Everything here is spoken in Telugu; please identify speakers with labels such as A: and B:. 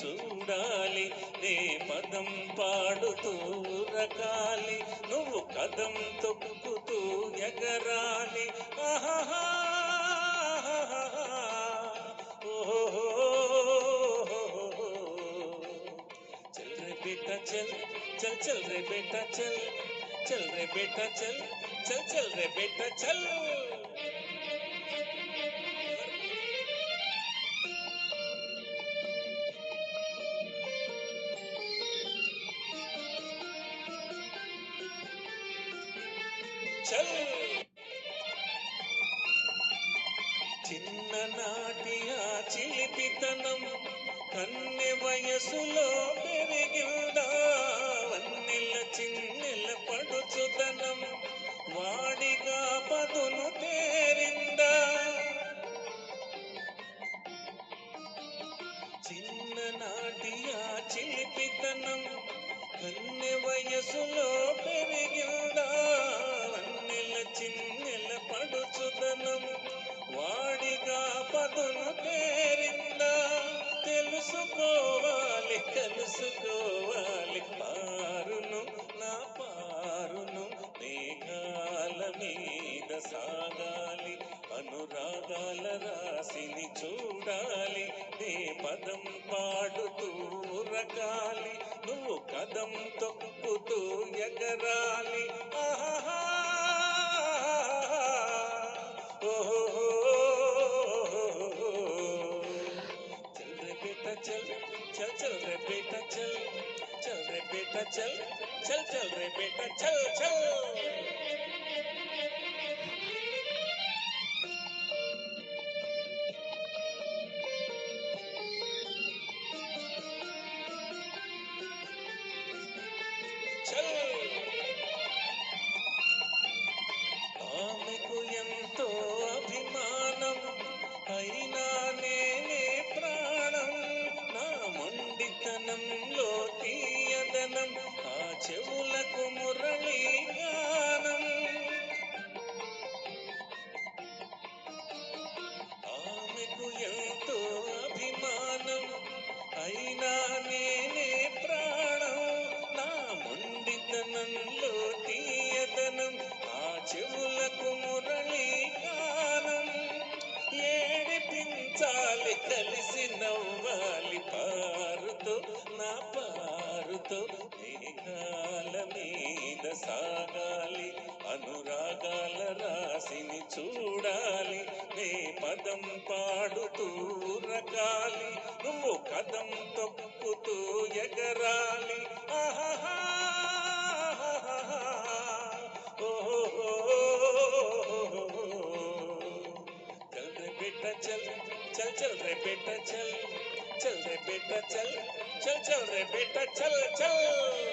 A: చూడాలి, నే పదం పాడుతూ రకాలి, నువ్వు కదం తొక్కుతూ ఎగరాలి. ఆహాహా चल रे बेटा चल, चल चल रे बेटा चल, चल रे बेटा चल, चल चल रे बेटा चल. चल చిన్ననాటి ఆ చిలిపితనం కన్నె వయసులో పెరిగిందా, వన్నెల చిన్నెల పడుచుదనం వాడిగా పదును తేరిందా. చిన్ననాటి ఆ చిలిపితనం కన్నె వయసులో పెరిగిందా, వన్నెల చిన్నెల పడుచుదనం వాడిగా పదును తేరిందా. తెలుసుకోవాలి కలుసుకోవాలి, పారును నా పారును మేఘాల మీద సాగాలి, అనురాగాల రాశిని చూడాలి, నే పదం పాడుతూ రకాలి, నువ్వు కదం తొక్కుతూ ఎగరాలి. ఆహా चल चल चल रे बेटा चल, चल रे बेटा चल, चल चल रे बेटा चल चल. चल ఆమెకు ఎంతో అభిమానం అయినా నేనే ప్రాణం, నా మొండితనంలో తీయదనం ఆ చెవులకు మురళీ గానం. ఆమెకు ఎంతో అభిమానం అయినా నేనే ప్రాణం, నా మొండితనంలో తీయదనం ఆ చెవులకు మురళీ గానం. ఏడిపించాలి కలిసి నవ్వాలి, పారుతో నా పారుతో మేఘాల మీద సాగాలి, అనురాగాల రాశిని చూడాలి, నే పదం పాడుతూ రకాలి, నువ్వు కదం తొక్కుతూ ఎగరాలి. ఆహాహా चल चल चल रे बेटा चल, चल रे बेटा चल, चल चल रे बेटा चल चल.